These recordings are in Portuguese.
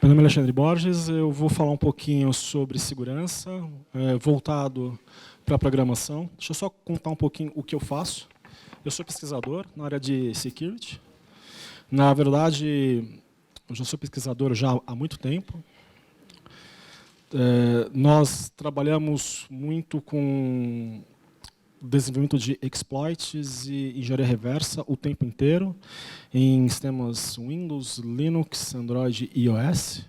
Meu nome é Alexandre Borges, eu vou falar um pouquinho sobre segurança, voltado para a programação. Deixa eu só contar um pouquinho o que eu faço. Eu sou pesquisador na área de security. Na verdade, eu já sou pesquisador já há muito tempo. Nós trabalhamos muito com desenvolvimento de exploits e engenharia reversa o tempo inteiro, em sistemas Windows, Linux, Android e iOS.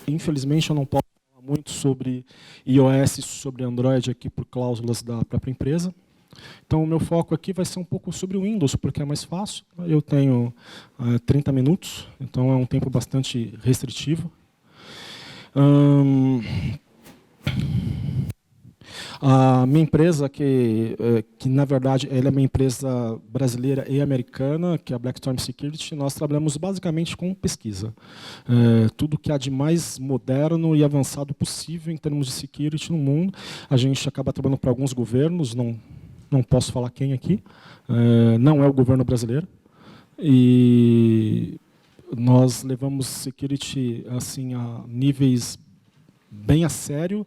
Infelizmente, eu não posso falar muito sobre iOS e sobre Android aqui por cláusulas da própria empresa. Então, o meu foco aqui vai ser um pouco sobre o Windows, porque é mais fácil. Eu tenho 30 minutos, então é um tempo bastante restritivo. A minha empresa, que na verdade ela é uma empresa brasileira e americana, que é a Blackstorm Security, nós trabalhamos basicamente com pesquisa. Tudo que há de mais moderno e avançado possível em termos de security no mundo. A gente acaba trabalhando para alguns governos, não posso falar quem aqui, não é o governo brasileiro. E nós levamos security assim, a níveis bem a sério,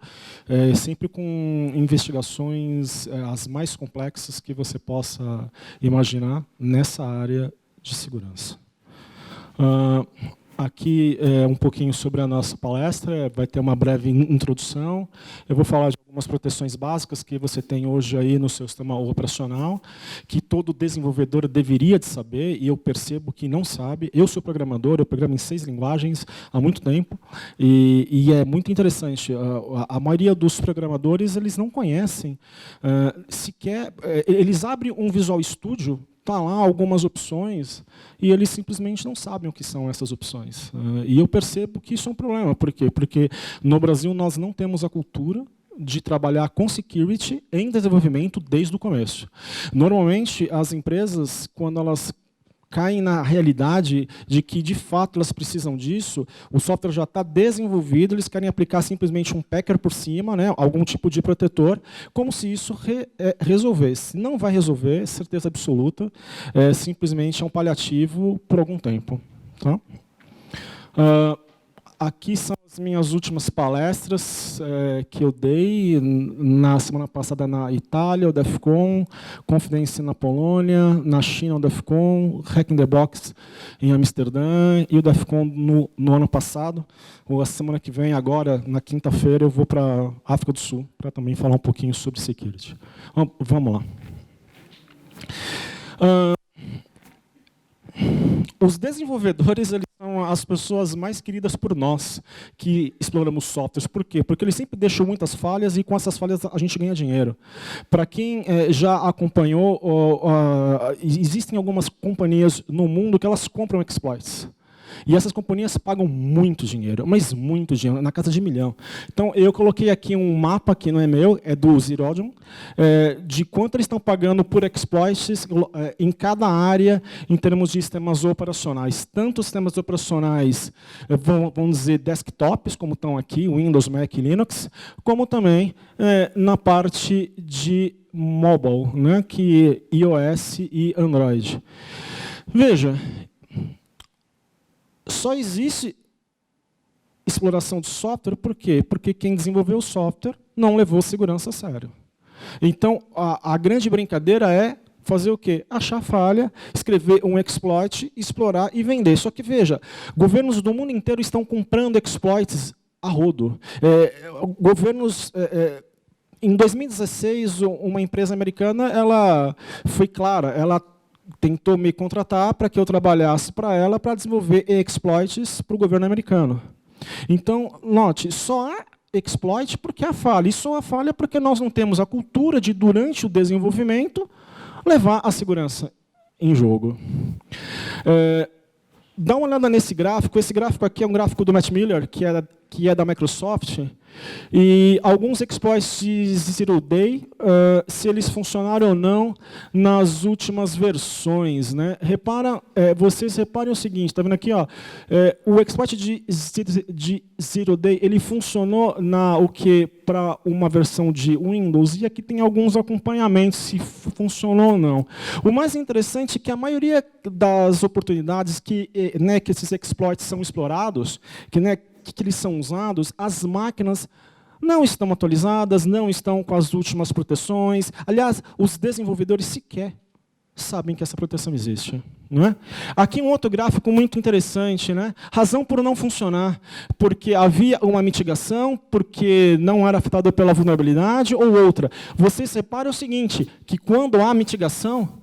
sempre com investigações as mais complexas que você possa imaginar nessa área de segurança. Aqui é um pouquinho sobre a nossa palestra, vai ter uma breve introdução. Eu vou falar de algumas proteções básicas que você tem hoje aí no seu sistema operacional, que todo desenvolvedor deveria de saber, e eu percebo que não sabe. Eu sou programador, eu programo em 6 linguagens há muito tempo, e é muito interessante. A maioria dos programadores eles não conhecem sequer, eles abrem um Visual Studio, está lá algumas opções e eles simplesmente não sabem o que são essas opções. E eu percebo que isso é um problema. Por quê? Porque no Brasil nós não temos a cultura de trabalhar com security em desenvolvimento desde o começo. Normalmente, as empresas, quando elas caem na realidade de que, de fato, elas precisam disso, o software já está desenvolvido, eles querem aplicar simplesmente um packer por cima, né, algum tipo de protetor, como se isso resolvesse. Não vai resolver, certeza absoluta, simplesmente é um paliativo por algum tempo. Tá? Aqui são as minhas últimas palestras que eu dei na semana passada na Itália, o DEFCON, Confidence na Polônia, na China o DEFCON, Hack in the Box em Amsterdã e o DEFCON no ano passado. A semana que vem, agora, na quinta-feira, eu vou para a África do Sul para também falar um pouquinho sobre security. Vamos lá. Os desenvolvedores eles são as pessoas mais queridas por nós que exploramos softwares. Por quê? Porque eles sempre deixam muitas falhas e com essas falhas a gente ganha dinheiro. Para quem já acompanhou, existem algumas companhias no mundo que elas compram exploits. E essas companhias pagam muito dinheiro, mas muito dinheiro, na casa de 1 milhão. Então, eu coloquei aqui um mapa, que não é meu, é do Zerodium, de quanto eles estão pagando por exploits em cada área, em termos de sistemas operacionais. Tanto sistemas operacionais, vamos dizer, desktops, como estão aqui, Windows, Mac e Linux, como também na parte de mobile, né, que é iOS e Android. Veja, só existe exploração de software, por quê? Porque quem desenvolveu o software não levou segurança a sério. Então, a grande brincadeira é fazer o quê? Achar falha, escrever um exploit, explorar e vender. Só que, veja, governos do mundo inteiro estão comprando exploits a rodo. Governos... em 2016, uma empresa americana ela foi clara, ela tentou me contratar para que eu trabalhasse para ela para desenvolver exploits para o governo americano. Então, note, só há exploit porque há falha. E só há falha porque nós não temos a cultura de, durante o desenvolvimento, levar a segurança em jogo. Dá uma olhada nesse gráfico. Esse gráfico aqui é um gráfico do Matt Miller, que é da Microsoft. E alguns exploits de Zero Day, se eles funcionaram ou não nas últimas versões, né? Vocês reparem o seguinte, está vendo aqui, ó, o exploit de Zero Day ele funcionou para uma versão de Windows, e aqui tem alguns acompanhamentos se funcionou ou não. O mais interessante é que a maioria das oportunidades que esses exploits são explorados, que eles são usados, as máquinas não estão atualizadas, não estão com as últimas proteções. Aliás, os desenvolvedores sequer sabem que essa proteção existe. Não é? Aqui um outro gráfico muito interessante, né? Razão por não funcionar, porque havia uma mitigação, porque não era afetado pela vulnerabilidade, ou outra. Vocês reparam o seguinte, que quando há mitigação,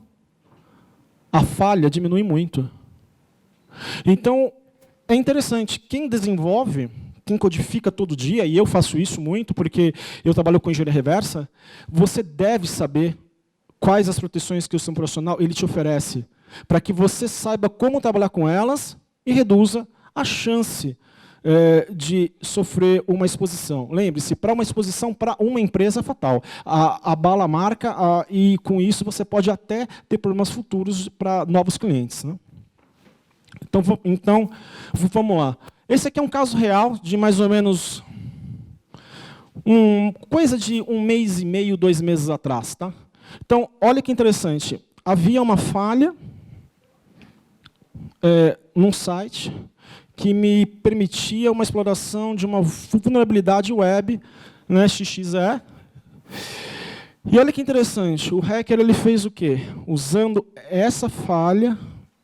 a falha diminui muito. Então, é interessante, quem desenvolve, quem codifica todo dia, e eu faço isso muito, porque eu trabalho com engenharia reversa, você deve saber quais as proteções que o sistema operacional ele te oferece, para que você saiba como trabalhar com elas e reduza a chance de sofrer uma exposição. Lembre-se, para uma exposição para uma empresa é fatal. A bala marca e, com isso, você pode até ter problemas futuros para novos clientes. Né? Então, vamos lá. Esse aqui é um caso real de mais ou menos coisa de 1 mês e meio, 2 meses atrás. Tá? Então, olha que interessante. Havia uma falha num site que me permitia uma exploração de uma vulnerabilidade web, né, XXE. E olha que interessante, o hacker ele fez o quê? Usando essa falha,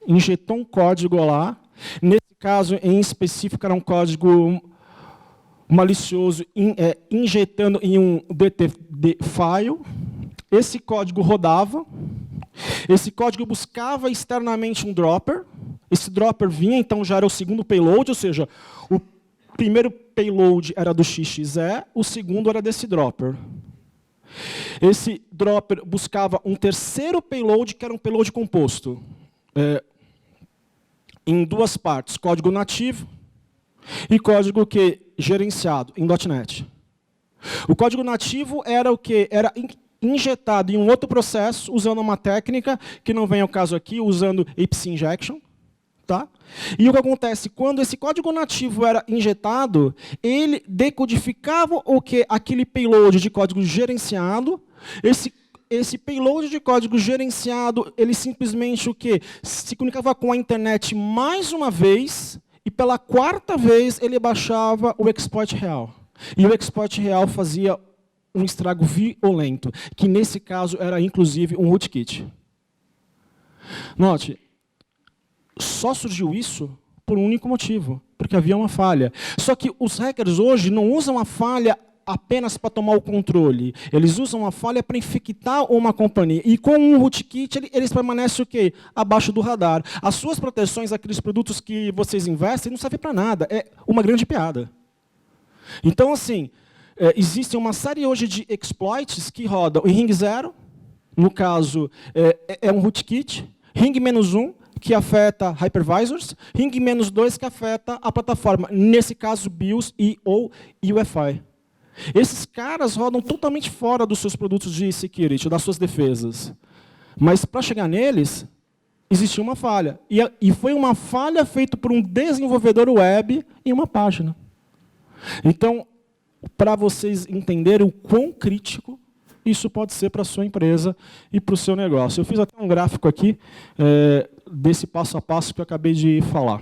injetou um código lá. Nesse caso, em específico, era um código malicioso, injetando em um DTD file. Esse código rodava. Esse código buscava externamente um dropper. Esse dropper vinha, então já era o segundo payload, ou seja, o primeiro payload era do XXE, o segundo era desse dropper. Esse dropper buscava um terceiro payload, que era um payload composto, em 2 partes, código nativo e código gerenciado em .NET. O código nativo era o quê? Era injetado em um outro processo, usando uma técnica, que não vem ao caso aqui, usando IPSI injection. Tá? E o que acontece? Quando esse código nativo era injetado, ele decodificava aquele payload de código gerenciado. Esse payload de código gerenciado, ele simplesmente se comunicava com a internet mais uma vez, e pela 4ª vez ele baixava o exploit real. E o exploit real fazia um estrago violento, que nesse caso era inclusive um rootkit. Note, só surgiu isso por um único motivo, porque havia uma falha. Só que os hackers hoje não usam a falha apenas para tomar o controle. Eles usam a falha para infectar uma companhia. E com um rootkit, eles permanecem o quê? Abaixo do radar. As suas proteções, aqueles produtos que vocês investem, não servem para nada. É uma grande piada. Então, assim, existe uma série hoje de exploits que rodam em ring 0, no caso, é um rootkit, ring -1, que afeta hypervisors, ring -2, que afeta a plataforma, nesse caso BIOS ou UEFI. Esses caras rodam totalmente fora dos seus produtos de security, das suas defesas. Mas para chegar neles, existia uma falha. E foi uma falha feita por um desenvolvedor web em uma página. Então, para vocês entenderem o quão crítico isso pode ser para a sua empresa e para o seu negócio. Eu fiz até um gráfico aqui desse passo a passo que eu acabei de falar.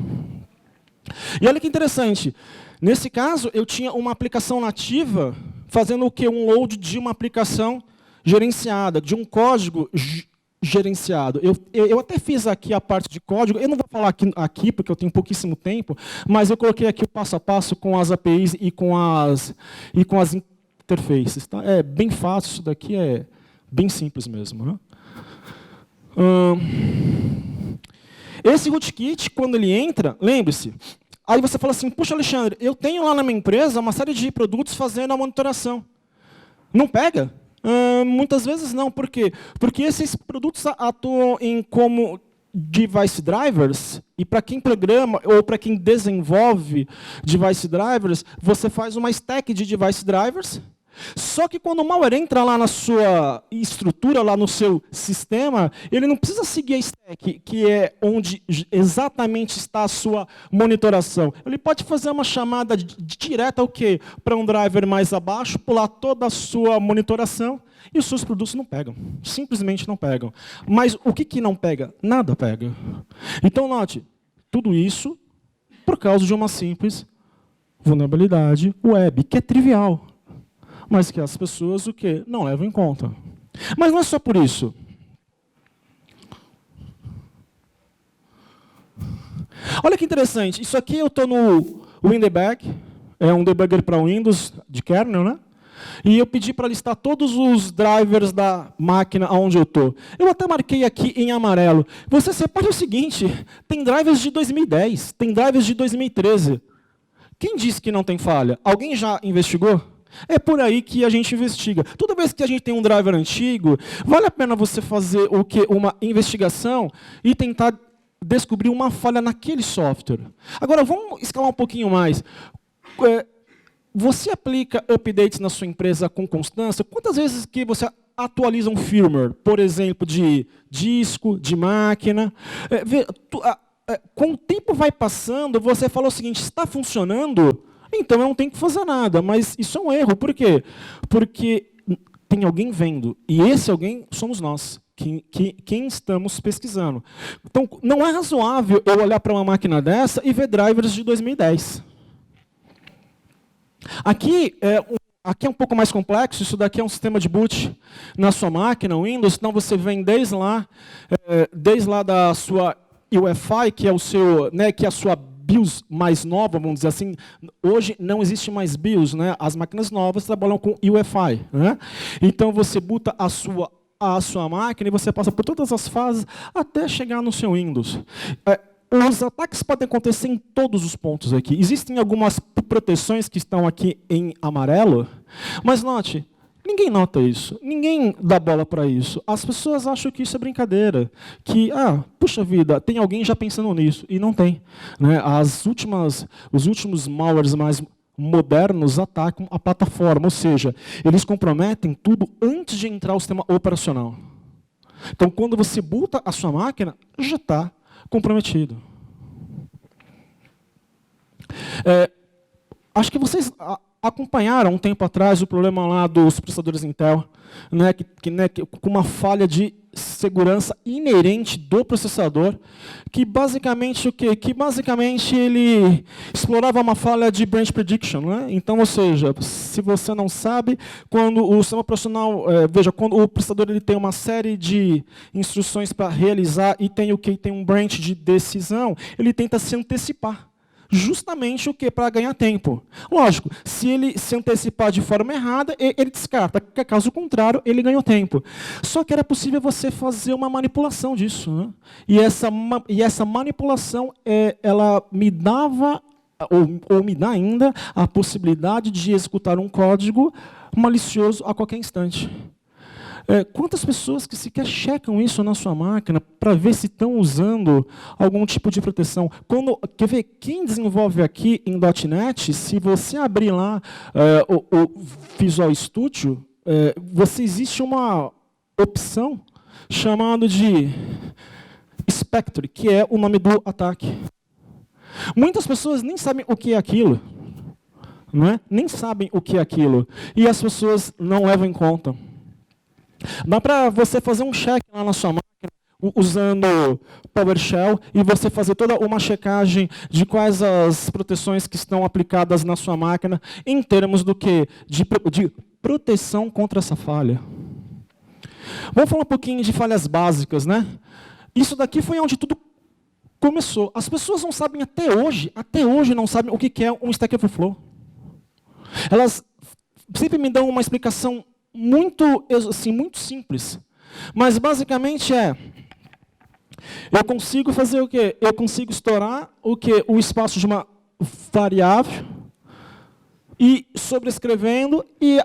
E olha que interessante. Nesse caso, eu tinha uma aplicação nativa fazendo o quê? Um load de uma aplicação gerenciada, de um código gerenciado. Eu até fiz aqui a parte de código. Eu não vou falar aqui porque eu tenho pouquíssimo tempo, mas eu coloquei aqui o passo a passo com as APIs e com as interfaces. Tá? É bem fácil, isso daqui é bem simples mesmo. Né? Esse rootkit, quando ele entra, lembre-se, aí você fala assim, puxa, Alexandre, eu tenho lá na minha empresa uma série de produtos fazendo a monitoração. Não pega? Muitas vezes não. Por quê? Porque esses produtos atuam como device drivers, e para quem programa ou para quem desenvolve device drivers, você faz uma stack de device drivers. Só que quando o malware entra lá na sua estrutura, lá no seu sistema, ele não precisa seguir a stack, que é onde exatamente está a sua monitoração. Ele pode fazer uma chamada direta para um driver mais abaixo, pular toda a sua monitoração, e os seus produtos não pegam. Simplesmente não pegam. Mas o que não pega? Nada pega. Então, note, tudo isso por causa de uma simples vulnerabilidade web, que é trivial, mas que as pessoas o quê? Não levam em conta. Mas não é só por isso. Olha que interessante, isso aqui eu estou no WinDebug, é um debugger para Windows de kernel, né? E eu pedi para listar todos os drivers da máquina onde eu estou. Eu até marquei aqui em amarelo. Você separa o seguinte, tem drivers de 2010, tem drivers de 2013. Quem disse que não tem falha? Alguém já investigou? É por aí que a gente investiga. Toda vez que a gente tem um driver antigo, vale a pena você fazer o quê? Uma investigação e tentar descobrir uma falha naquele software. Agora, vamos escalar um pouquinho mais. Você aplica updates na sua empresa com constância? Quantas vezes que você atualiza um firmware, por exemplo, de disco, de máquina? Com o tempo vai passando, você fala o seguinte, está funcionando? Então eu não tenho que fazer nada, mas isso é um erro. Por quê? Porque tem alguém vendo, e esse alguém somos nós, quem estamos pesquisando. Então, não é razoável eu olhar para uma máquina dessa e ver drivers de 2010. Aqui é um pouco mais complexo, isso daqui é um sistema de boot na sua máquina, Windows, então você vem desde lá da sua UEFI, que é o seu, né, que é a sua BIOS mais nova, vamos dizer assim. Hoje não existe mais BIOS, né? As máquinas novas trabalham com UEFI, né? Então você boota a sua máquina e você passa por todas as fases até chegar no seu Windows. Os ataques podem acontecer em todos os pontos aqui. Existem algumas proteções que estão aqui em amarelo, mas note, ninguém nota isso, ninguém dá bola para isso. As pessoas acham que isso é brincadeira, que, puxa vida, tem alguém já pensando nisso, e não tem. Né? Os últimos malwares mais modernos atacam a plataforma, ou seja, eles comprometem tudo antes de entrar o sistema operacional. Então, quando você boota a sua máquina, já está comprometido. Acho que vocês acompanharam um tempo atrás o problema lá dos processadores Intel, né, com uma falha de segurança inerente do processador, que basicamente o quê? Que basicamente ele explorava uma falha de branch prediction, né? Então, ou seja, se você não sabe, quando o sistema operacional, quando o processador ele tem uma série de instruções para realizar e tem tem um branch de decisão, ele tenta se antecipar. Justamente o quê? Para ganhar tempo. Lógico, se ele se antecipar de forma errada, ele descarta. Caso contrário, ele ganhou tempo. Só que era possível você fazer uma manipulação disso. Né? E essa manipulação, ela me dava, ou me dá ainda, a possibilidade de executar um código malicioso a qualquer instante. Quantas pessoas que sequer checam isso na sua máquina para ver se estão usando algum tipo de proteção? Quer ver, quem desenvolve aqui em .NET, se você abrir lá o Visual Studio, existe uma opção chamada de Spectre, que é o nome do ataque. Muitas pessoas nem sabem o que é aquilo. Não é? Nem sabem o que é aquilo. E as pessoas não levam em conta. Dá para você fazer um check lá na sua máquina, usando PowerShell, e você fazer toda uma checagem de quais as proteções que estão aplicadas na sua máquina, em termos do quê? De proteção contra essa falha. Vamos falar um pouquinho de falhas básicas, né? Isso daqui foi onde tudo começou. As pessoas não sabem até hoje não sabem o que é um Stack Overflow. Elas sempre me dão uma explicação muito simples. Mas, basicamente, eu consigo fazer o quê? Eu consigo estourar o espaço de uma variável e sobrescrevendo, e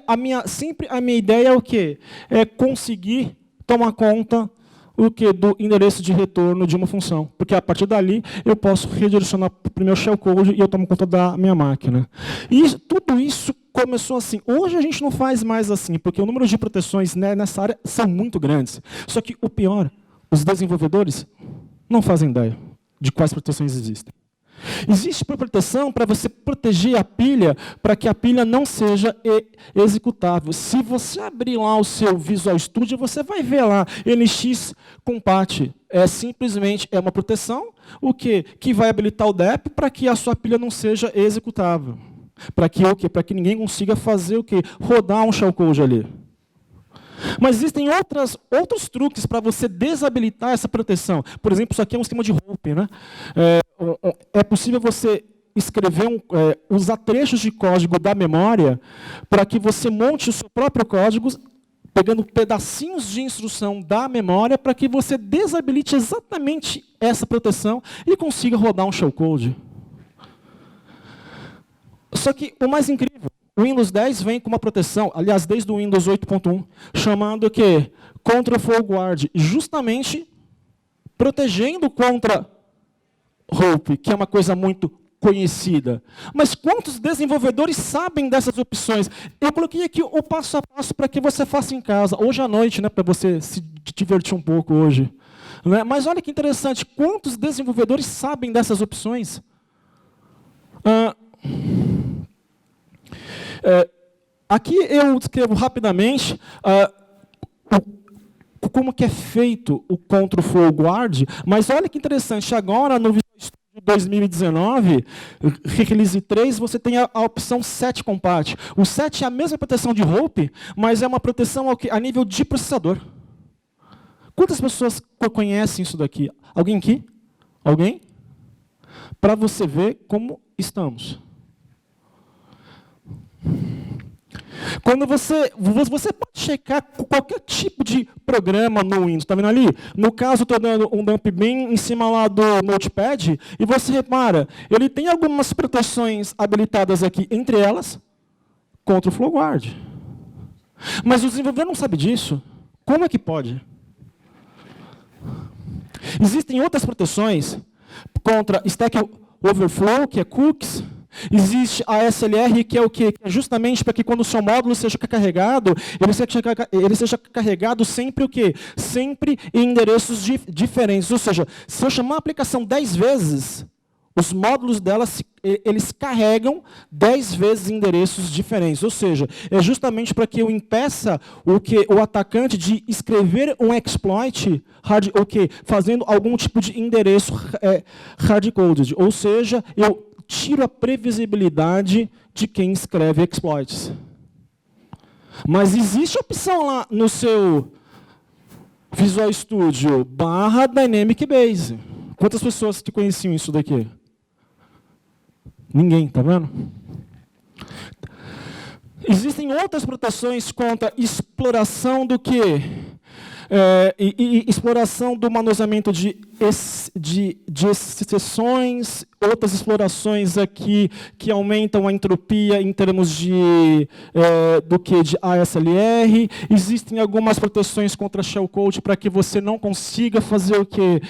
sempre a minha ideia é o quê? É conseguir tomar conta do endereço de retorno de uma função. Porque, a partir dali, eu posso redirecionar para o meu shellcode e eu tomo conta da minha máquina. E tudo isso começou assim. Hoje a gente não faz mais assim, porque o número de proteções, né, nessa área são muito grandes. Só que o pior, os desenvolvedores não fazem ideia de quais proteções existem. Existe proteção para você proteger a pilha, para que a pilha não seja executável. Se você abrir lá o seu Visual Studio, você vai ver lá, NX Compat. Simplesmente uma proteção, que vai habilitar o DEP para que a sua pilha não seja executável. Para que o quê? Para que ninguém consiga fazer o quê? Rodar um shellcode ali. Mas existem outros truques para você desabilitar essa proteção. Por exemplo, isso aqui é um esquema de hope, né? É possível você escrever, usar trechos de código da memória para que você monte o seu próprio código, pegando pedacinhos de instrução da memória para que você desabilite exatamente essa proteção e consiga rodar um shellcode. Só que o mais incrível, o Windows 10 vem com uma proteção, aliás, desde o Windows 8.1, chamando o quê? Contra Flow Guard, justamente protegendo contra hope, que é uma coisa muito conhecida. Mas quantos desenvolvedores sabem dessas opções? Eu coloquei aqui o passo a passo para que você faça em casa, hoje à noite, né, para você se divertir um pouco hoje. Né? Mas olha que interessante, quantos desenvolvedores sabem dessas opções? Aqui eu descrevo rapidamente como que é feito o Control Flow Guard, mas olha que interessante, agora no Visual Studio 2019, Release 3, você tem a opção Set Compat. O Set é a mesma proteção de hope, mas é uma proteção a nível de processador. Quantas pessoas conhecem isso daqui? Alguém aqui? Alguém? Para você ver como estamos. Quando você pode checar qualquer tipo de programa no Windows, está vendo ali? No caso, estou dando um dump bin em cima lá do Notepad, e você repara, ele tem algumas proteções habilitadas aqui, entre elas, contra o Flow Guard. Mas o desenvolvedor não sabe disso. Como é que pode? Existem outras proteções contra Stack Overflow, que é cookies. Existe a SLR, que é o quê? É justamente para que quando o seu módulo seja carregado, ele seja carregado sempre o quê? Sempre em endereços diferentes. Ou seja, se eu chamar a aplicação 10 vezes, os módulos dela, eles carregam 10 vezes endereços diferentes. Ou seja, é justamente para que eu impeça o atacante de escrever um exploit fazendo algum tipo de endereço hard-coded. Ou seja, eu tiro a previsibilidade de quem escreve exploits. Mas existe a opção lá no seu Visual Studio /Dynamic Base. Quantas pessoas que conheciam isso daqui? Ninguém, tá vendo? Existem outras proteções contra exploração do quê? Exploração do manuseamento de exceções, outras explorações aqui que aumentam a entropia em termos de ASLR. Existem algumas proteções contra shellcode para que você não consiga fazer o quê?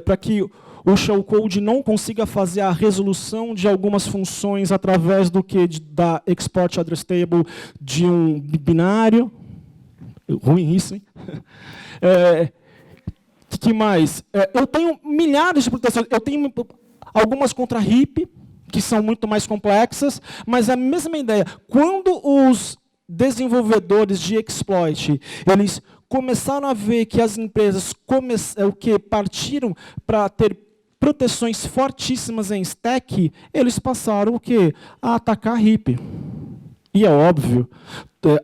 Para que o shellcode não consiga fazer a resolução de algumas funções através do quê? Da export address table de um binário. Ruim isso, hein? Que mais? Eu tenho milhares de proteções. Eu tenho algumas contra HIP, que são muito mais complexas, mas é a mesma ideia. Quando os desenvolvedores de exploit, eles começaram a ver que as empresas partiram para ter proteções fortíssimas em stack, eles passaram o quê? A atacar HIP. E é óbvio,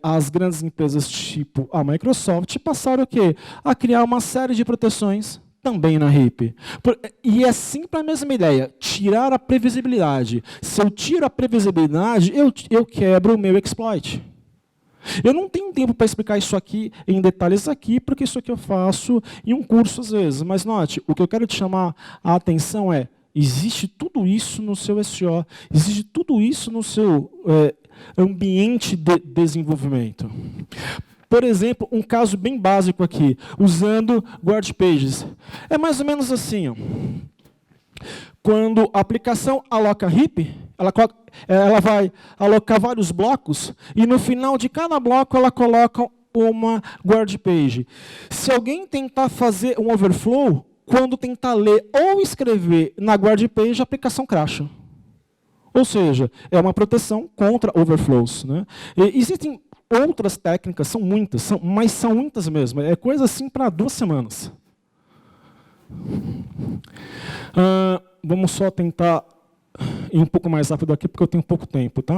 as grandes empresas tipo a Microsoft passaram o quê? A criar uma série de proteções também na HIP. E é sempre a mesma ideia, tirar a previsibilidade. Se eu tiro a previsibilidade, eu quebro o meu exploit. Eu não tenho tempo para explicar isso aqui em detalhes aqui, porque isso aqui eu faço em um curso às vezes. Mas note, o que eu quero te chamar a atenção é, existe tudo isso no seu SEO, existe tudo isso no seu ambiente de desenvolvimento. Por exemplo, um caso bem básico aqui, usando Guard Pages. É mais ou menos assim. Ó. Quando a aplicação aloca HIP, ela vai alocar vários blocos, e no final de cada bloco ela coloca uma Guard Page. Se alguém tentar fazer um overflow, quando tentar ler ou escrever na Guard Page, a aplicação crasha. Ou seja, é uma proteção contra overflows. Né? E existem outras técnicas, são muitas, mas são muitas mesmo. É coisa assim para 2 semanas. Vamos só tentar ir um pouco mais rápido aqui, porque eu tenho pouco tempo, tá?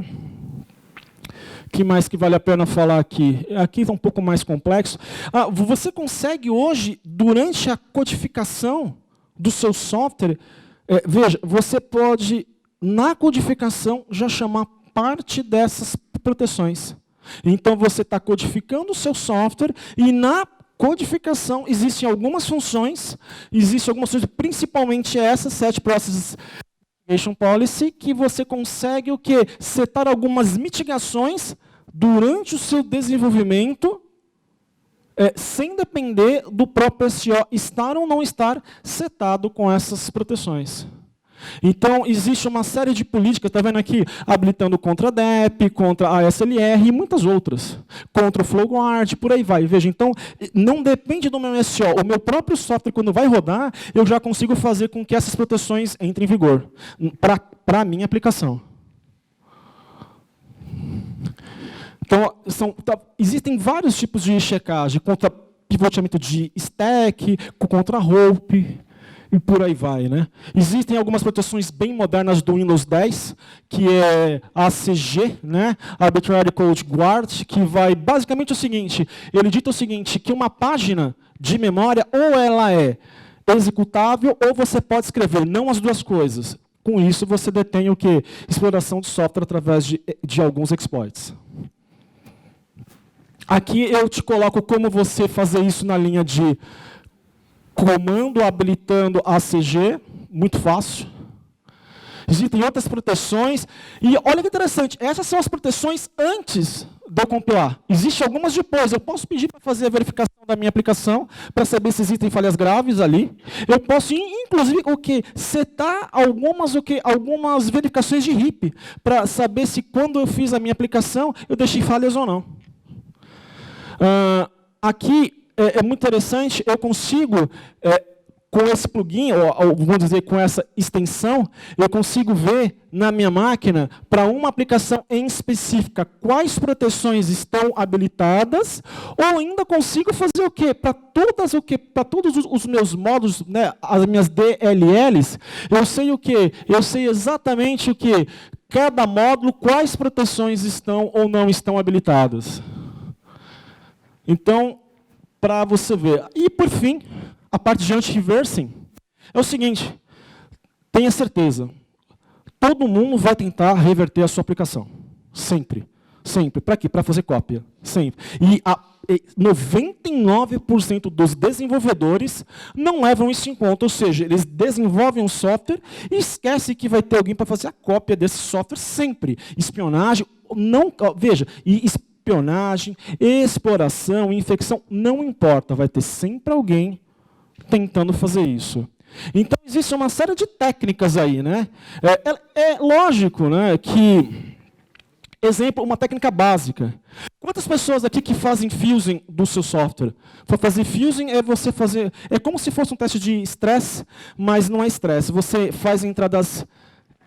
O que mais que vale a pena falar aqui? Aqui está um pouco mais complexo. Você consegue hoje, durante a codificação do seu software, veja, você pode, na codificação, já chamar parte dessas proteções. Então, você está codificando o seu software e, na codificação, existem algumas funções, principalmente essa, Set Process Policy, que você consegue o quê? Setar algumas mitigações durante o seu desenvolvimento, sem depender do próprio SO estar ou não estar setado com essas proteções. Então, existe uma série de políticas, está vendo aqui, habilitando contra a DEP, contra a ASLR e muitas outras, contra o FlowGuard, por aí vai. Veja, então, não depende do meu SO. O meu próprio software, quando vai rodar, eu já consigo fazer com que essas proteções entrem em vigor, para a minha aplicação. Então, existem vários tipos de checagem, contra pivoteamento de stack, contra hope, e por aí vai, né? Existem algumas proteções bem modernas do Windows 10, que é a ACG, né? Arbitrary Code Guard, que vai basicamente o seguinte, ele dita o seguinte, que uma página de memória, ou ela é executável, ou você pode escrever, não as duas coisas. Com isso, você detém o quê? Exploração de software através de alguns exploits. Aqui eu te coloco como você fazer isso na linha de comando habilitando ACG, muito fácil. Existem outras proteções. E olha que interessante, essas são as proteções antes de eu compilar. Existem algumas depois. Eu posso pedir para fazer a verificação da minha aplicação, para saber se existem falhas graves ali. Eu posso, inclusive, setar algumas verificações de RIP, para saber se quando eu fiz a minha aplicação, eu deixei falhas ou não. Aqui, é muito interessante, eu consigo, com esse plugin, ou vamos dizer, com essa extensão, eu consigo ver na minha máquina, para uma aplicação em específica, quais proteções estão habilitadas, ou ainda consigo fazer o quê? Para todos os meus módulos, né, as minhas DLLs, eu sei o quê? Eu sei exatamente o quê? Cada módulo, quais proteções estão ou não estão habilitadas. Então, para você ver. E, por fim, a parte de anti-reversing é o seguinte, tenha certeza, todo mundo vai tentar reverter a sua aplicação. Sempre. Sempre. Para quê? Para fazer cópia. Sempre. E 99% dos desenvolvedores não levam isso em conta, ou seja, eles desenvolvem um software e esquecem que vai ter alguém para fazer a cópia desse software sempre. Espionagem, não, veja, espionagem, exploração, infecção, não importa, vai ter sempre alguém tentando fazer isso. Então, existe uma série de técnicas aí, né? É lógico, né, que, exemplo, uma técnica básica. Quantas pessoas aqui que fazem fusing do seu software? Para fazer fusing é como se fosse um teste de stress, mas não é stress. Você faz entradas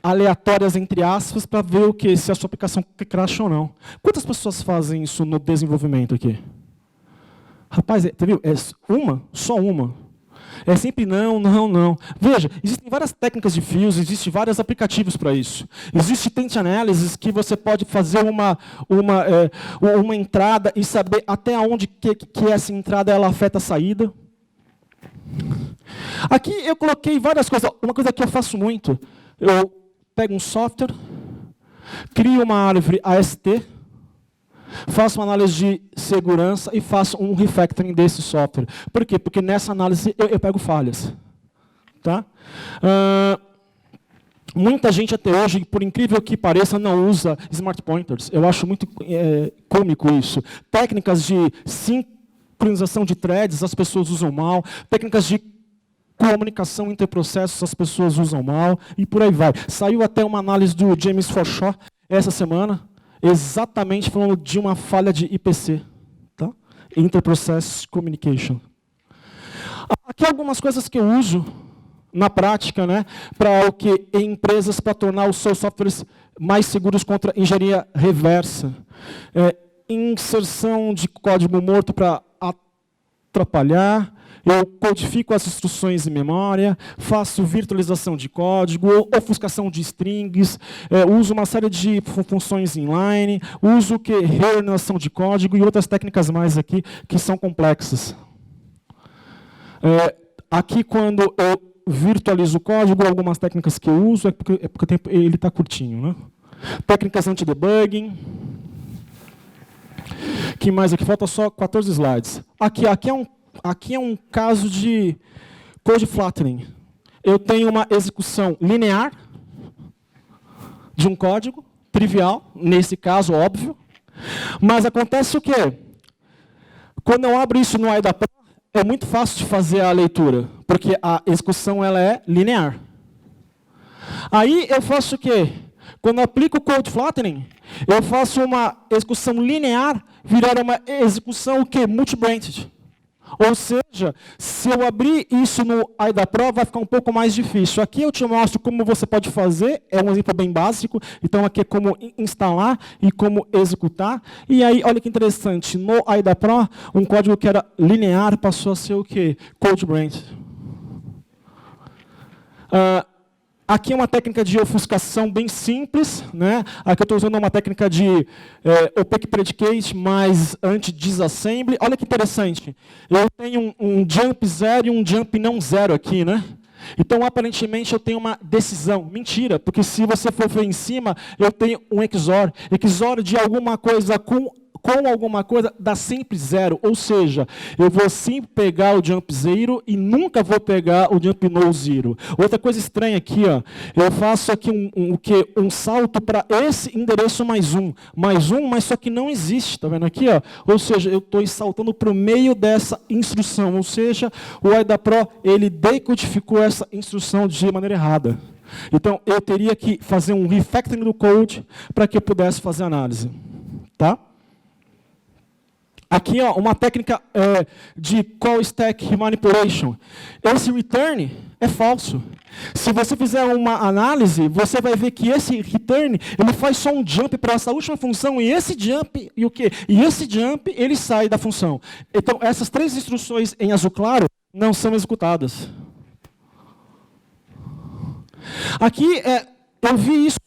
aleatórias, entre aspas, para ver o que, se a sua aplicação crasha ou não. Quantas pessoas fazem isso no desenvolvimento aqui? Rapaz, viu? É uma? Só uma. É sempre não, não, não. Veja, existem várias técnicas de fuse, existem vários aplicativos para isso. Existe Taint Analysis, que você pode fazer uma entrada e saber até onde que essa entrada ela afeta a saída. Aqui eu coloquei várias coisas. Uma coisa que eu faço muito, eu pego um software, crio uma árvore AST, faço uma análise de segurança e faço um refactoring desse software. Por quê? Porque nessa análise eu pego falhas. Tá? Muita gente até hoje, por incrível que pareça, não usa smart pointers. Eu acho muito cômico isso. Técnicas de sincronização de threads, as pessoas usam mal. Técnicas de comunicação interprocessos, as pessoas usam mal, e por aí vai. Saiu até uma análise do James Forshaw essa semana, exatamente falando de uma falha de IPC, tá? Interprocess Communication. Aqui algumas coisas que eu uso na prática, né, para o que em empresas para tornar os seus softwares mais seguros contra engenharia reversa. Inserção de código morto para atrapalhar, eu codifico as instruções em memória, faço virtualização de código, ofuscação de strings, uso uma série de funções inline, uso reordenação de código e outras técnicas mais aqui que são complexas. Aqui, quando eu virtualizo o código, algumas técnicas que eu uso é porque o tempo ele está curtinho, né? Técnicas anti-debugging. Que mais aqui? Falta só 14 slides. Aqui é um caso de code flattening. Eu tenho uma execução linear de um código, trivial, nesse caso, óbvio. Mas acontece o quê? Quando eu abro isso no IDAPRO, é muito fácil de fazer a leitura, porque a execução ela é linear. Aí eu faço o quê? Quando eu aplico o code flattening, eu faço uma execução linear virar uma execução o quê? Multi-branch. Ou seja, se eu abrir isso no IDAPRO, vai ficar um pouco mais difícil. Aqui eu te mostro como você pode fazer, é um exemplo bem básico. Então aqui é como instalar e como executar. E aí, olha que interessante, no IDAPRO, um código que era linear passou a ser o quê? Code branch. Aqui é uma técnica de ofuscação bem simples, né? Aqui eu estou usando uma técnica de opaque predicate mais anti-disassembly. Olha que interessante. Eu tenho um jump 0 e um jump não 0 aqui, né? Então, aparentemente, eu tenho uma decisão. Mentira, porque se você for ver em cima, eu tenho um XOR. XOR de alguma coisa com alguma coisa dá sempre 0. Ou seja, eu vou sempre pegar o jump 0 e nunca vou pegar o jump no 0. Outra coisa estranha aqui, ó, eu faço aqui um salto para esse endereço mais um, mas só que não existe, tá vendo aqui? Ó? Ou seja, eu estou saltando para o meio dessa instrução, ou seja, o IDAPRO ele decodificou essa instrução de maneira errada. Então, eu teria que fazer um refactoring do code para que eu pudesse fazer análise. Tá? Aqui, ó, uma técnica de call stack manipulation. Esse return é falso. Se você fizer uma análise, você vai ver que esse return ele faz só um jump para essa última função, e esse jump, e o quê? E esse jump, ele sai da função. Então, essas três instruções em azul claro não são executadas. Aqui, eu vi isso,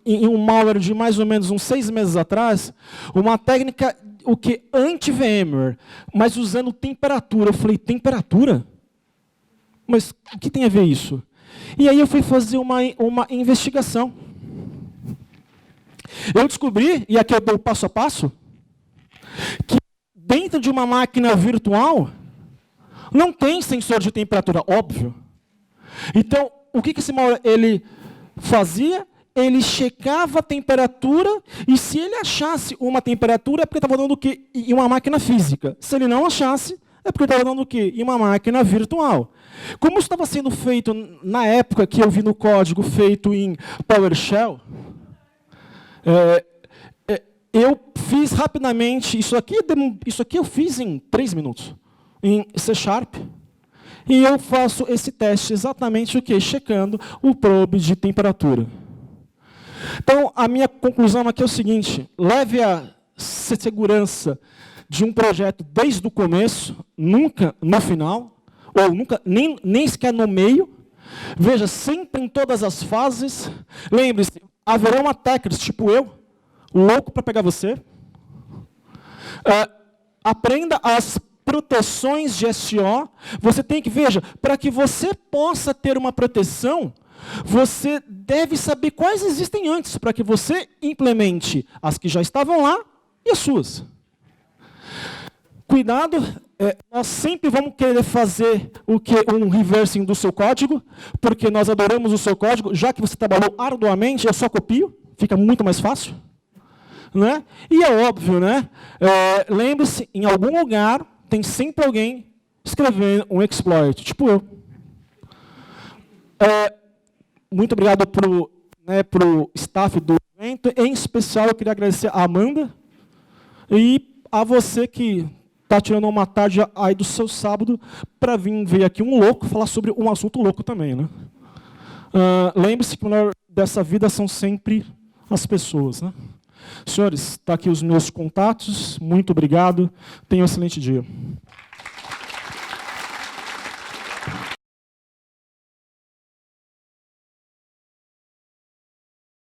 em um malware de mais ou menos uns 6 meses atrás, uma técnica, anti-VMware, mas usando temperatura. Eu falei, temperatura? Mas o que tem a ver isso? E aí eu fui fazer uma investigação. Eu descobri, e aqui eu dou passo a passo, que dentro de uma máquina virtual, não tem sensor de temperatura, óbvio. Então, o que esse malware ele fazia? Ele checava a temperatura e se ele achasse uma temperatura é porque estava dando o quê? Em uma máquina física. Se ele não achasse, é porque estava dando o quê? Em uma máquina virtual. Como isso estava sendo feito na época que eu vi no código feito em PowerShell, eu fiz rapidamente, isso aqui eu fiz em 3 minutos, em C#. E eu faço esse teste exatamente o quê? Checando o probe de temperatura. Então, a minha conclusão aqui é o seguinte: leve a segurança de um projeto desde o começo, nunca no final, ou nunca, nem sequer no meio. Veja, sempre em todas as fases. Lembre-se, haverão attackers, tipo eu, louco para pegar você. Aprenda as proteções de SO, você tem que, veja, para que você possa ter uma proteção, você deve saber quais existem antes, para que você implemente as que já estavam lá e as suas. Cuidado, nós sempre vamos querer fazer um reversing do seu código, porque nós adoramos o seu código, já que você trabalhou arduamente, eu só copio, fica muito mais fácil. Né? E é óbvio, né? Lembre-se, em algum lugar, tem sempre alguém escrevendo um exploit, tipo eu. Muito obrigado pro staff do evento. Em especial, eu queria agradecer a Amanda e a você que está tirando uma tarde aí do seu sábado para vir ver aqui um louco falar sobre um assunto louco também. Né? Lembre-se que o melhor dessa vida são sempre as pessoas. Né? Senhores, está aqui os meus contatos. Muito obrigado. Tenham um excelente dia.